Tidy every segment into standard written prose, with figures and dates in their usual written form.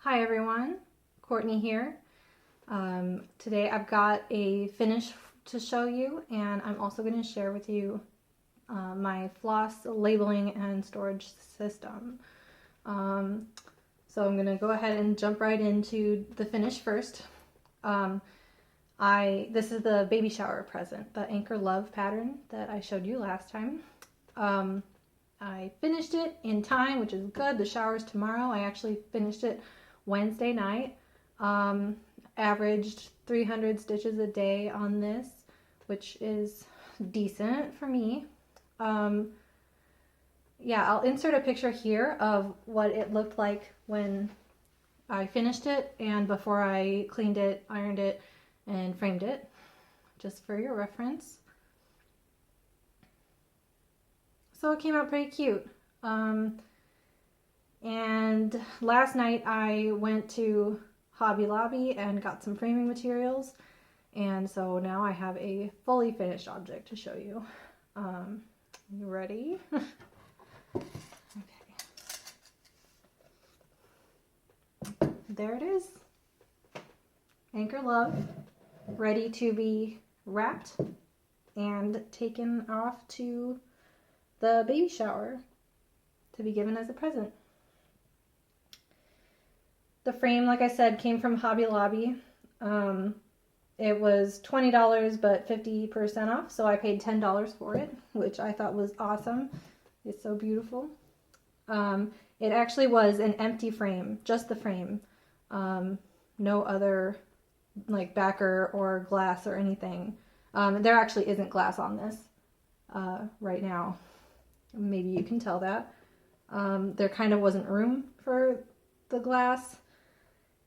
Hi everyone, Courtney here. Today I've got a finish to show you, and I'm also going to share with you my floss labeling and storage system. So I'm going to go ahead and jump right into the finish first. This is the baby shower present, the Anchor Love pattern that I showed you last time. I finished it in time, which is good. The shower's tomorrow. I actually finished it Wednesday night. Averaged 300 stitches a day on this, which is decent for me. Yeah, I'll insert a picture here of what it looked like when I finished it and before I cleaned it, ironed it, and framed it, just for your reference. So it came out pretty cute. And last night I went to Hobby Lobby and got some framing materials, and so now I have a fully finished object to show you. You ready? Okay. There it is. Anchor Love, ready to be wrapped and taken off to the baby shower to be given as a present. The frame, like I said, came from Hobby Lobby. It was $20 but 50% off, so I paid $10 for it, which I thought was awesome. It's so beautiful. It actually was an empty frame, just the frame. No other like backer or glass or anything. There actually isn't glass on this right now. Maybe you can tell that. There kind of wasn't room for the glass.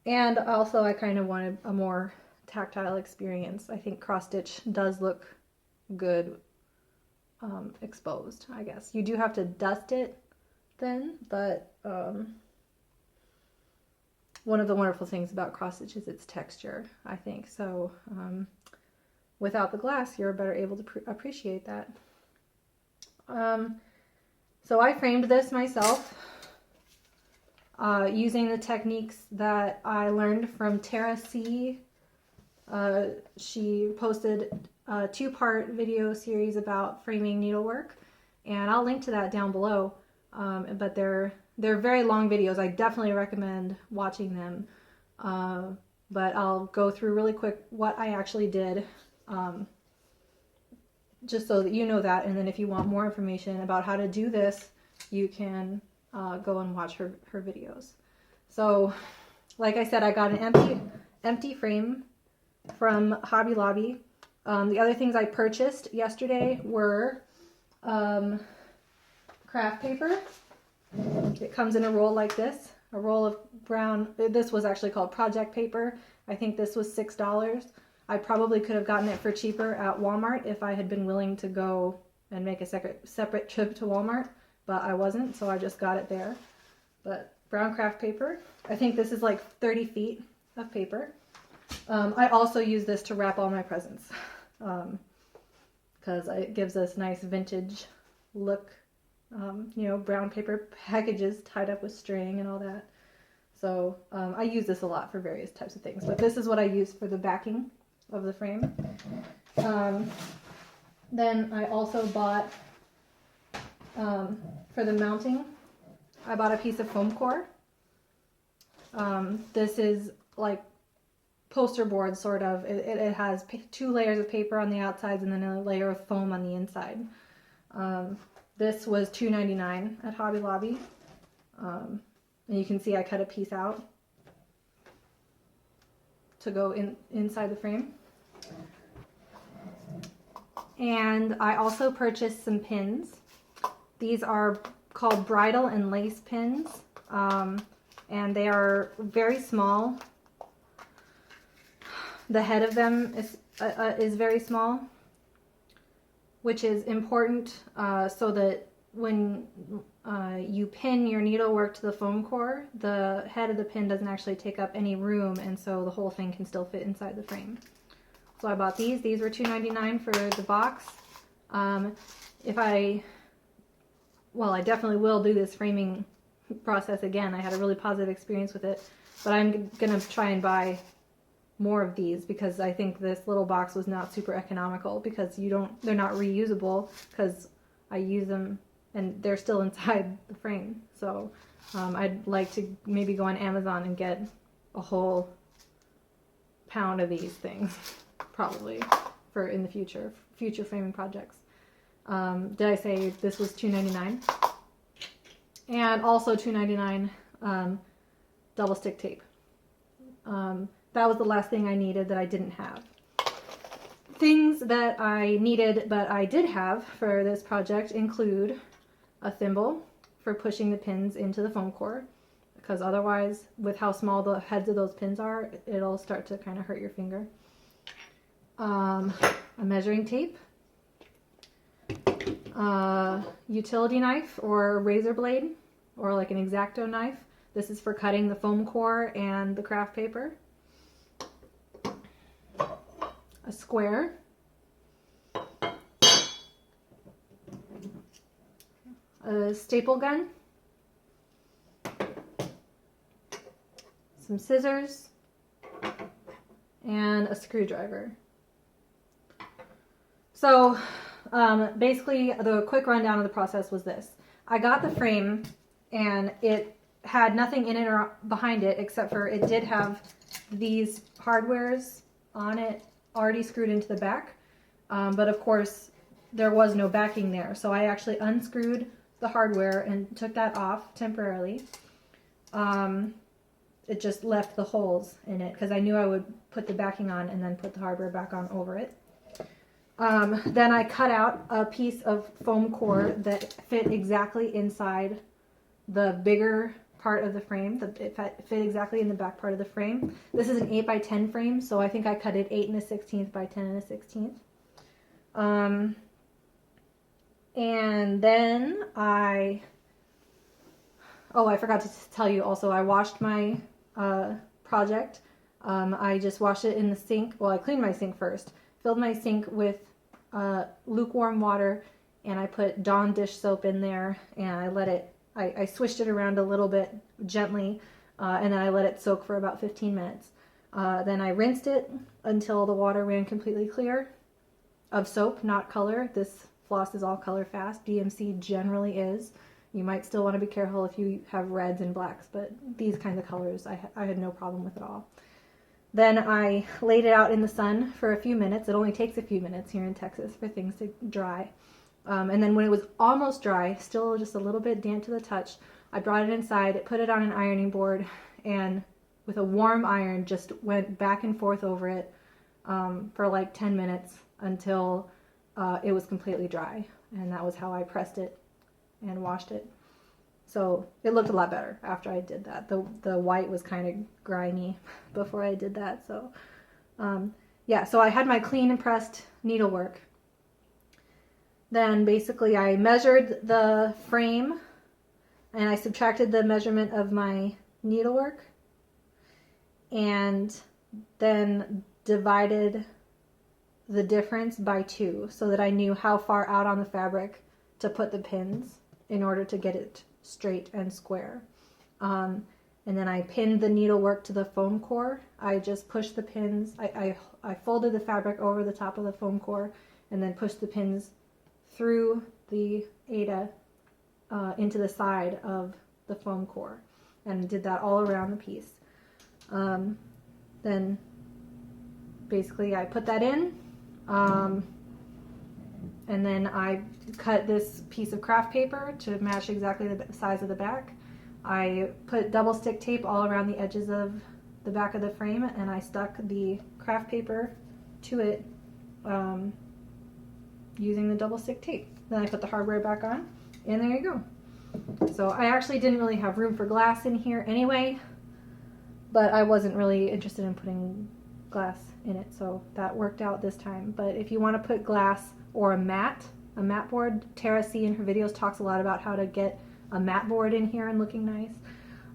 And also I kind of wanted a more tactile experience. I think cross stitch does look good exposed, I guess. You do have to dust it then, but one of the wonderful things about cross stitch is its texture, I think. So without the glass, you're better able to appreciate that. So I framed this myself using the techniques that I learned from Tara C. She posted a 2-part video series about framing needlework, and I'll link to that down below. But they're very long videos. I definitely recommend watching them. But I'll go through really quick what I actually did, just so that you know that. And then if you want more information about how to do this, you can go and watch her videos. So, like I said, I got an empty frame from Hobby Lobby. The other things I purchased yesterday were craft paper. It comes in a roll like this, a roll of brown. This was actually called project paper. I think this was $6. I probably could have gotten it for cheaper at Walmart if I had been willing to go and make a separate trip to Walmart, but I wasn't, so I just got it there. But brown craft paper. I think this is like 30 feet of paper. I also use this to wrap all my presents because it gives us nice vintage look. You know, brown paper packages tied up with string and all that. So I use this a lot for various types of things, but this is what I use for the backing of the frame. Then I also bought, for the mounting, I bought a piece of foam core. This is like poster board, sort of. It has 2 layers of paper on the outsides and then a layer of foam on the inside. This was $2.99 at Hobby Lobby. And you can see I cut a piece out to go inside the frame. And I also purchased some pins. These are called bridle and lace pins. And they are very small. The head of them is very small, which is important so that when you pin your needlework to the foam core, the head of the pin doesn't actually take up any room, and so the whole thing can still fit inside the frame. So I bought these. These were $2.99 for the box. I definitely will do this framing process again. I had a really positive experience with it, but I'm gonna try and buy more of these because I think this little box was not super economical because they're not reusable because I use them and they're still inside the frame. So I'd like to maybe go on Amazon and get a whole pound of these things, probably, for in the future framing projects. Did I say this was $2.99? And also $2.99 double stick tape. That was the last thing I needed that I didn't have. Things that I needed but I did have for this project include a thimble for pushing the pins into the foam core, because otherwise, with how small the heads of those pins are, it'll start to kind of hurt your finger. A measuring tape, a utility knife or razor blade, or like an X-Acto knife. This is for cutting the foam core and the craft paper. A square, a staple gun, some scissors, and a screwdriver. So basically the quick rundown of the process was this. I got the frame and it had nothing in it or behind it except for it did have these hardwares on it already screwed into the back, but of course there was no backing there, so I actually unscrewed the hardware and took that off temporarily. It just left the holes in it because I knew I would put the backing on and then put the hardware back on over it. Then I cut out a piece of foam core that fit exactly inside the bigger part of the frame. It fit exactly in the back part of the frame. This is an 8x10 frame, so I think I cut it 8 1/16 by 10 1/16. And then I forgot to tell you also, I washed my project. I just washed it in the sink. Well, I cleaned my sink first, filled my sink with lukewarm water, and I put Dawn dish soap in there, and I let it, I swished it around a little bit gently, and then I let it soak for about 15 minutes. Then I rinsed it until the water ran completely clear of soap, not color. This floss is all color fast. DMC generally is. You might still want to be careful if you have reds and blacks, but these kinds of colors I had no problem with at all. Then I laid it out in the sun for a few minutes. It only takes a few minutes here in Texas for things to dry. And then when it was almost dry, still just a little bit damp to the touch, I brought it inside, put it on an ironing board, and with a warm iron just went back and forth over it for like 10 minutes until it was completely dry. And that was how I pressed it and washed it. So it looked a lot better after I did that. The white was kind of grimy before I did that. So yeah, so I had my clean and pressed needlework. Then basically I measured the frame and I subtracted the measurement of my needlework and then divided the difference by 2 so that I knew how far out on the fabric to put the pins in order to get it straight and square. And then I pinned the needlework to the foam core. I just pushed the pins, I folded the fabric over the top of the foam core and then pushed the pins through the Ada into the side of the foam core and did that all around the piece. Then basically I put that in and then I cut this piece of craft paper to match exactly the size of the back. I put double stick tape all around the edges of the back of the frame and I stuck the craft paper to it using the double stick tape. Then I put the hardware back on and there you go. So I actually didn't really have room for glass in here anyway, but I wasn't really interested in putting glass in it, so that worked out this time. But if you want to put glass or a mat board, Tara C in her videos talks a lot about how to get a mat board in here and looking nice.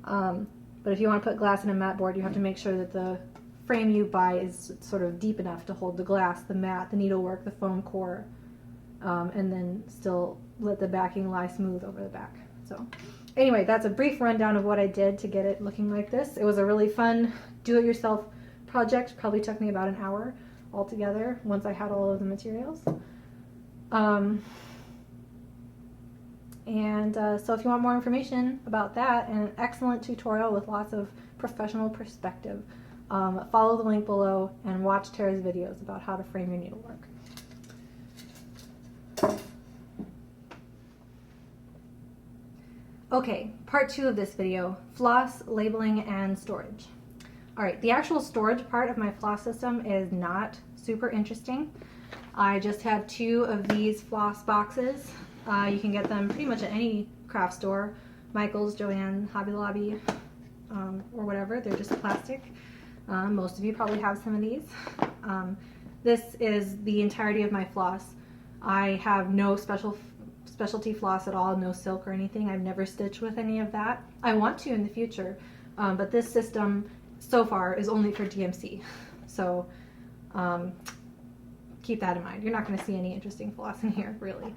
But if you want to put glass in a mat board, you have to make sure that the frame you buy is sort of deep enough to hold the glass, the mat, the needlework, the foam core, and then still let the backing lie smooth over the back. So Anyway, that's a brief rundown of what I did to get it looking like this. It was a really fun do-it-yourself project. Probably took me about an hour altogether once I had all of the materials. So if you want more information about that and an excellent tutorial with lots of professional perspective, follow the link below and watch Tara's videos about how to frame your needlework. Okay, part 2 of this video, floss, labeling, and storage. Alright, the actual storage part of my floss system is not super interesting. I just have 2 of these floss boxes. You can get them pretty much at any craft store, Michael's, Joann, Hobby Lobby, or whatever. They're just plastic. Most of you probably have some of these. This is the entirety of my floss. I have no specialty floss at all, no silk or anything. I've never stitched with any of that. I want to in the future, but this system so far is only for DMC. So keep that in mind. You're not going to see any interesting floss in here, really.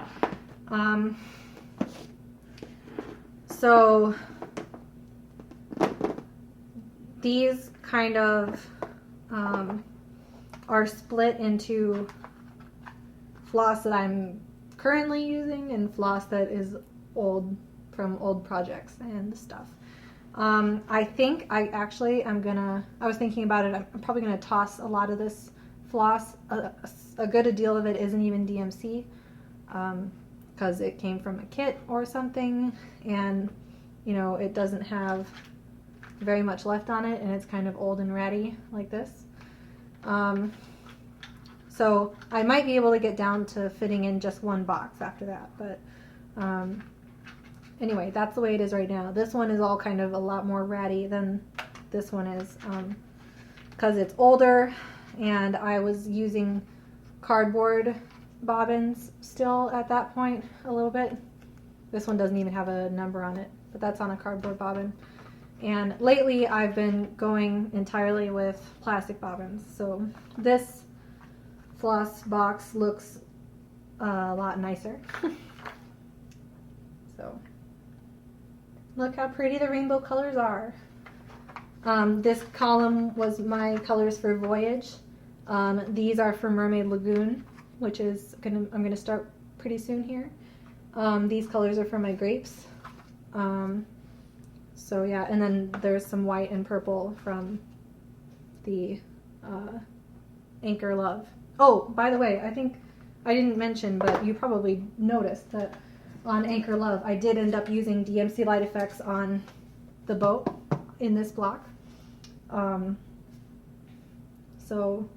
So these kind of are split into floss that I'm currently using and floss that is old, from old projects and stuff. I think I was thinking about it, I'm probably gonna toss a lot of this floss. A good deal of it isn't even DMC, because it came from a kit or something, and you know, it doesn't have very much left on it, and it's kind of old and ratty like this. So I might be able to get down to fitting in just one box after that, but anyway, that's the way it is right now. This one is all kind of a lot more ratty than this one is, because it's older, and I was using cardboard bobbins still at that point a little bit. This one doesn't even have a number on it, but that's on a cardboard bobbin. And lately I've been going entirely with plastic bobbins. So this floss box looks a lot nicer. So look how pretty the rainbow colors are. This column was my colors for Voyage. These are for Mermaid Lagoon, which is I'm gonna start pretty soon here. These colors are for my grapes. So yeah, and then there's some white and purple from the Anchor Love. Oh, by the way, I think I didn't mention, but you probably noticed that on Anchor Love, I did end up using DMC Light Effects on the boat in this block. So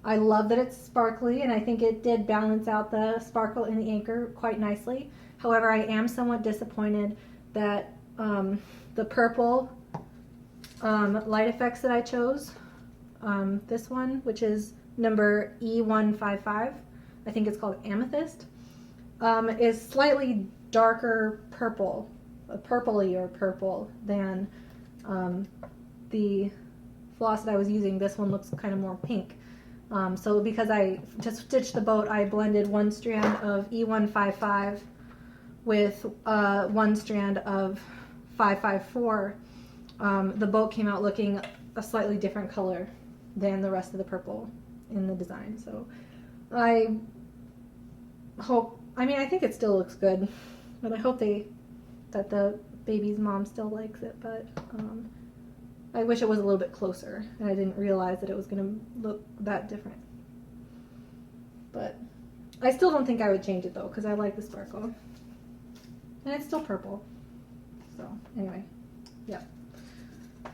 I love that it's sparkly, and I think it did balance out the sparkle in the anchor quite nicely. However, I am somewhat disappointed that the purple light effects that I chose, this one, which is number E155, I think it's called Amethyst, is slightly darker purple, purplier purple than the floss that I was using. This one looks kind of more pink. So because to stitch the boat, I blended one strand of E155 with one strand of 554. The boat came out looking a slightly different color than the rest of the purple in the design. So I think it still looks good, but I hope that the baby's mom still likes it, but I wish it was a little bit closer, and I didn't realize that it was going to look that different. But I still don't think I would change it though, because I like the sparkle. And it's still purple. So anyway, yeah.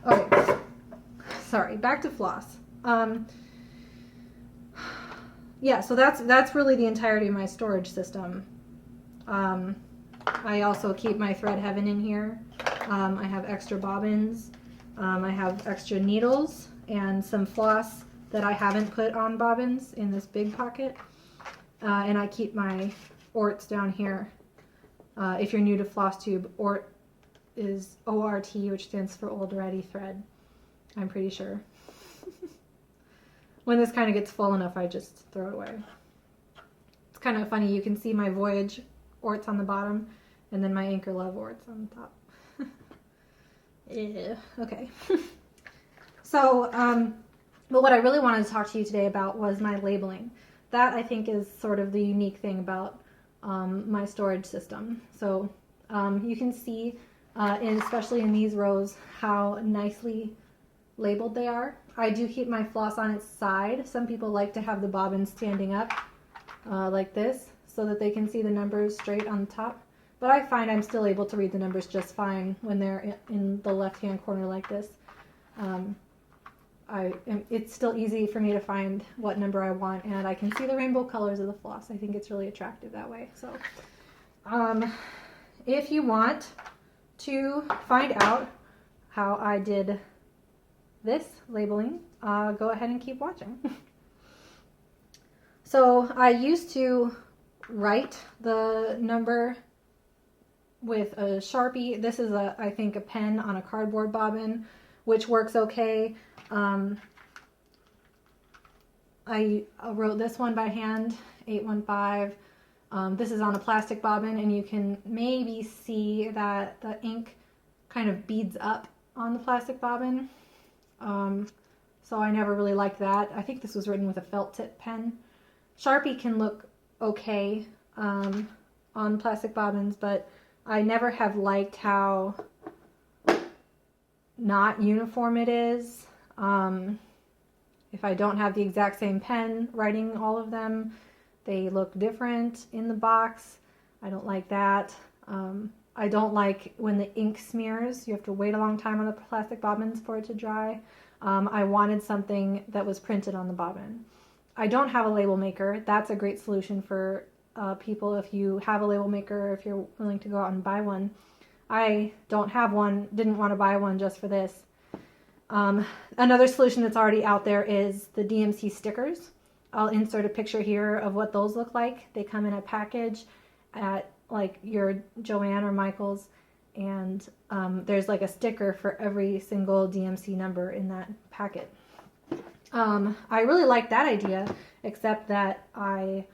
Okay, sorry, back to floss. Yeah, so that's really the entirety of my storage system. I also keep my Thread Heaven in here. I have extra bobbins. I have extra needles and some floss that I haven't put on bobbins in this big pocket. And I keep my orts down here. If you're new to FlossTube, ort is ORT, which stands for Old Ready Thread, I'm pretty sure. When this kind of gets full enough, I just throw it away. It's kind of funny, you can see my Voyage orts on the bottom, and then my Anchor Love orts on the top. Okay. So, but what I really wanted to talk to you today about was my labeling. That I think is sort of the unique thing about my storage system. So you can see, especially in these rows, how nicely labeled they are. I do keep my floss on its side. Some people like to have the bobbin standing up like this so that they can see the numbers straight on the top. But I find I'm still able to read the numbers just fine when they're in the left-hand corner like this. It's still easy for me to find what number I want, and I can see the rainbow colors of the floss. I think it's really attractive that way. So if you want to find out how I did this labeling, go ahead and keep watching. So I used to write the number with a Sharpie. This is I think a pen on a cardboard bobbin, which works okay. I wrote this one by hand, 815. This is on a plastic bobbin, and you can maybe see that the ink kind of beads up on the plastic bobbin. So I never really liked that. I think this was written with a felt tip pen. Sharpie can look okay on plastic bobbins, but I never have liked how not uniform it is. If I don't have the exact same pen writing all of them, they look different in the box. I don't like that. I don't like when the ink smears. You have to wait a long time on the plastic bobbins for it to dry. I wanted something that was printed on the bobbin. I don't have a label maker. That's a great solution for people if you have a label maker, if you're willing to go out and buy one. I don't have one, didn't want to buy one just for this. Another solution that's already out there is the DMC stickers. I'll insert a picture here of what those look like. They come in a package at like your Joann or Michael's, and there's like a sticker for every single DMC number in that packet. I really like that idea, except that I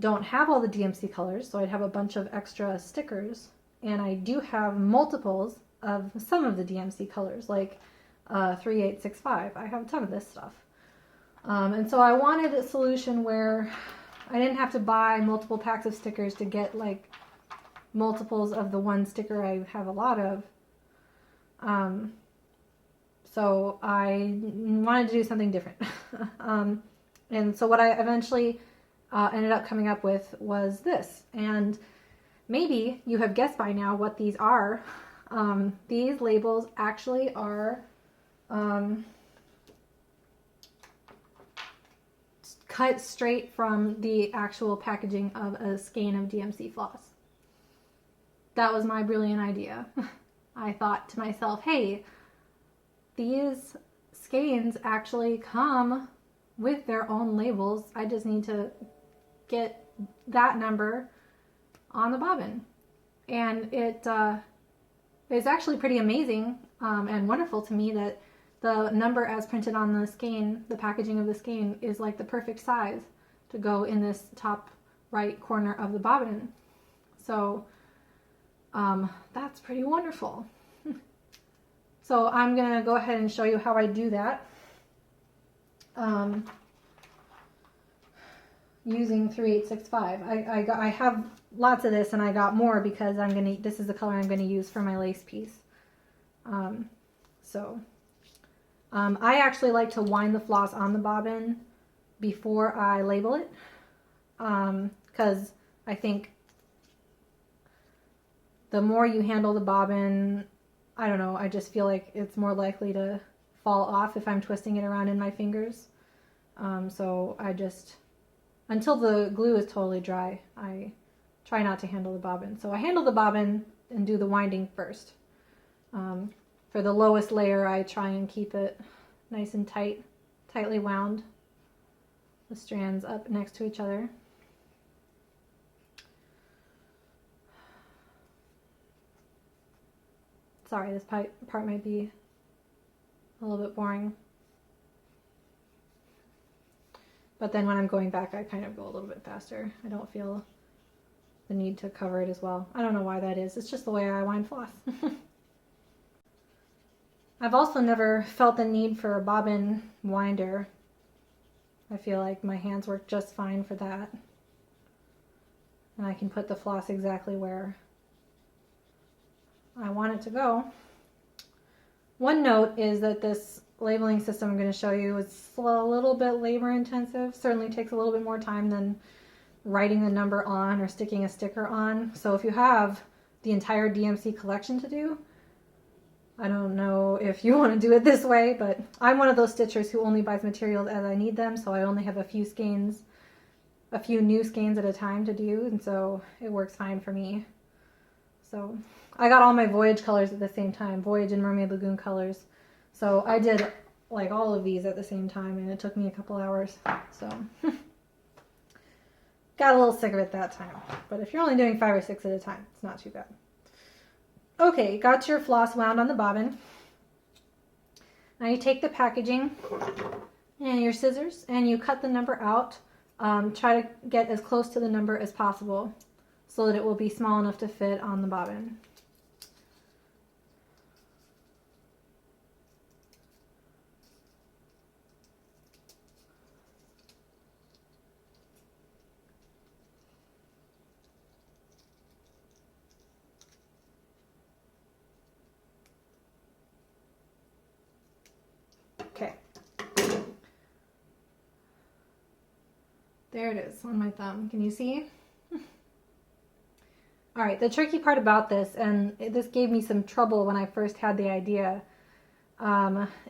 don't have all the DMC colors, so I'd have a bunch of extra stickers, and I do have multiples of some of the DMC colors, like 3865. I have a ton of this stuff. And so I wanted a solution where I didn't have to buy multiple packs of stickers to get like multiples of the one sticker I have a lot of. So I wanted to do something different. And so what I eventually ended up coming up with was this. And maybe you have guessed by now what these are. These labels actually are cut straight from the actual packaging of a skein of DMC floss. That was my brilliant idea. I thought to myself, hey, these skeins actually come with their own labels. I just need to get that number on the bobbin. And it is actually pretty amazing and wonderful to me that the number as printed on the skein, the packaging of the skein, is like the perfect size to go in this top right corner of the bobbin. So that's pretty wonderful. So I'm going to go ahead and show you how I do that using 3865. I have lots of this, and I got more because this is the color I'm going to use for my lace piece. I actually like to wind the floss on the bobbin before I label it, because I think the more you handle the bobbin, I don't know, I just feel like it's more likely to fall off if I'm twisting it around in my fingers. So I just, until the glue is totally dry, I try not to handle the bobbin. So I handle the bobbin and do the winding first. For the lowest layer, I try and keep it nice and tightly wound, the strands up next to each other. Sorry, this part might be a little bit boring. But then when I'm going back, I kind of go a little bit faster. I don't feel the need to cover it as well. I don't know why that is. It's just the way I wind floss. I've also never felt the need for a bobbin winder. I feel like my hands work just fine for that. And I can put the floss exactly where I want it to go. One note is that this labeling system I'm going to show you is a little bit labor intensive. Certainly takes a little bit more time than writing the number on or sticking a sticker on. So if you have the entire DMC collection to do, I don't know if you want to do it this way, but I'm one of those stitchers who only buys materials as I need them, so I only have a few skeins, a few new skeins at a time to do, and so it works fine for me. So I got all my Voyage colors at the same time, Voyage and Mermaid Lagoon colors. So I did like all of these at the same time, and it took me a couple hours. So got a little sick of it that time. But if you're only doing 5 or 6 at a time, it's not too bad. Okay, got your floss wound on the bobbin. Now you take the packaging and your scissors and you cut the number out. Try to get as close to the number as possible so that it will be small enough to fit on the bobbin. Okay. There it is on my thumb. Can you see? All right, the tricky part about this, and this gave me some trouble when I first had the idea,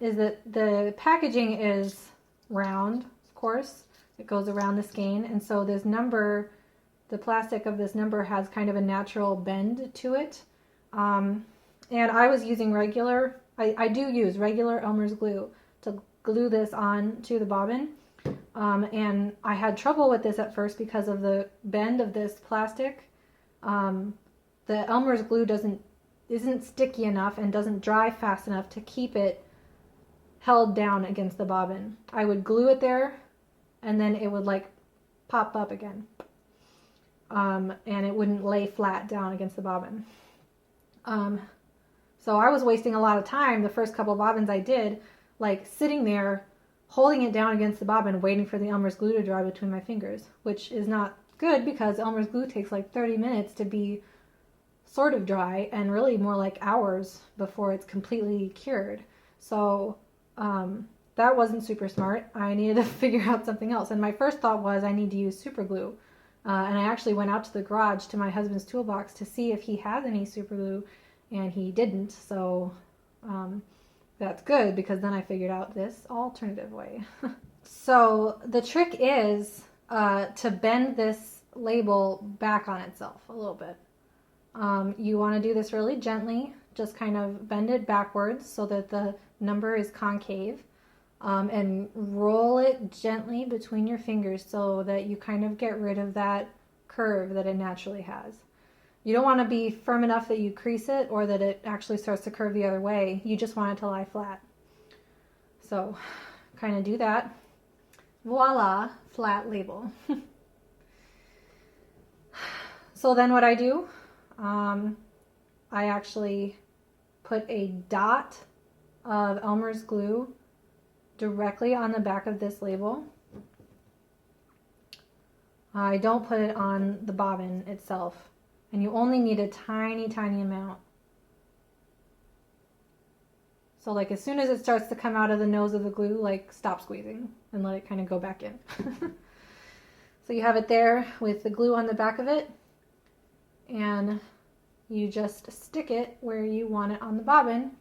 is that the packaging is round, of course. It goes around the skein, and so this number, the plastic of this number has kind of a natural bend to it. And I was using regular, I do use regular Elmer's glue to glue this on to the bobbin. And I had trouble with this at first because of the bend of this plastic. The Elmer's glue isn't sticky enough and doesn't dry fast enough to keep it held down against the bobbin. I would glue it there and then it would like pop up again. And it wouldn't lay flat down against the bobbin. So I was wasting a lot of time the first couple bobbins I did, like sitting there holding it down against the bobbin waiting for the Elmer's glue to dry between my fingers, which is not good because Elmer's glue takes like 30 minutes to be sort of dry and really more like hours before it's completely cured. So that wasn't super smart. I needed to figure out something else. And my first thought was I need to use super glue. And I actually went out to the garage to my husband's toolbox to see if he had any super glue, and he didn't. So that's good because then I figured out this alternative way. So the trick is to bend this label back on itself a little bit. You want to do this really gently, just kind of bend it backwards so that the number is concave, and roll it gently between your fingers so that you kind of get rid of that curve that it naturally has. You don't want to be firm enough that you crease it or that it actually starts to curve the other way. You just want it to lie flat. So kind of do that. Voila, flat label. So then what I do, I actually put a dot of Elmer's glue directly on the back of this label. I don't put it on the bobbin itself, and you only need a tiny, tiny amount. So like as soon as it starts to come out of the nose of the glue, like stop squeezing and let it kind of go back in. So you have it there with the glue on the back of it, and you just stick it where you want it on the bobbin,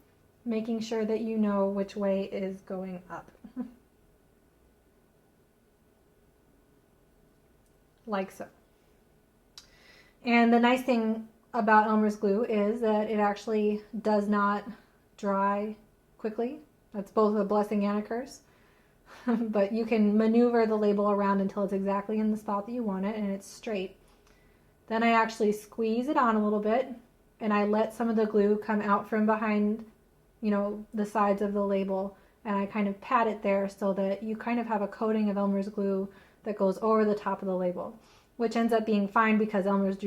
making sure that you know which way is going up. Like so. And the nice thing about Elmer's glue is that it actually does not dry quickly. That's both a blessing and a curse. But you can maneuver the label around until it's exactly in the spot that you want it and it's straight. Then I actually squeeze it on a little bit and I let some of the glue come out from behind, the sides of the label, and I kind of pat it there so that you kind of have a coating of Elmer's glue that goes over the top of the label, which ends up being fine because Elmer's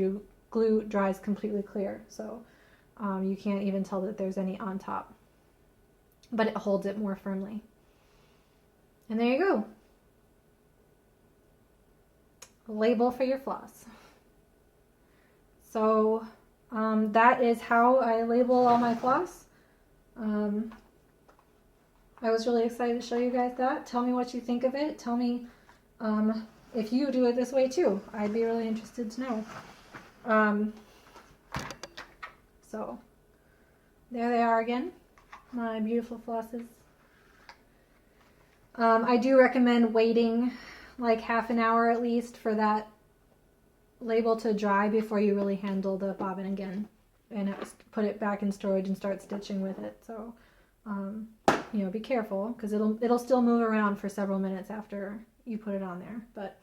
glue dries completely clear. So you can't even tell that there's any on top. but it holds it more firmly. And there you go. A label for your floss. So that is how I label all my floss. I was really excited to show you guys that. Tell me what you think of it. Tell me if you do it this way too. I'd be really interested to know. So there they are again, my beautiful flosses. I do recommend waiting like half an hour at least for that label to dry before you really handle the bobbin again and put it back in storage and start stitching with it. So you know, be careful because it'll still move around for several minutes after you put it on there. But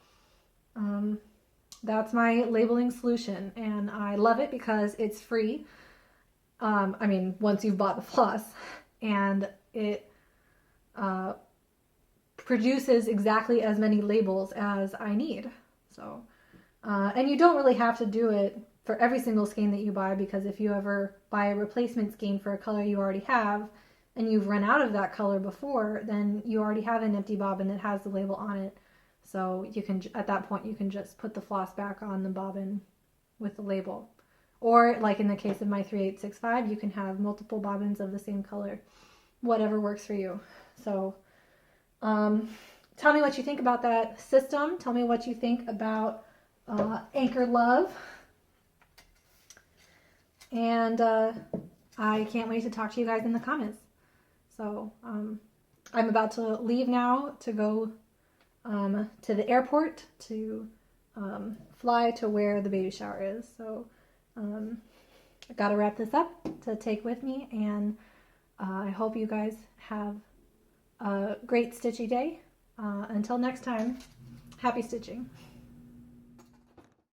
that's my labeling solution, and I love it because it's free. I mean, once you've bought the floss, and it produces exactly as many labels as I need. So, and you don't really have to do it for every single skein that you buy, because if you ever buy a replacement skein for a color you already have, and you've run out of that color before, then you already have an empty bobbin that has the label on it. So you can, at that point, you can just put the floss back on the bobbin with the label. Or like in the case of my 3865, you can have multiple bobbins of the same color, whatever works for you. So tell me what you think about that system. Tell me what you think about Anchor Love. And I can't wait to talk to you guys in the comments. So I'm about to leave now to go to the airport to fly to where the baby shower is. So I got to wrap this up to take with me, and I hope you guys have a great stitchy day. Until next time, happy stitching.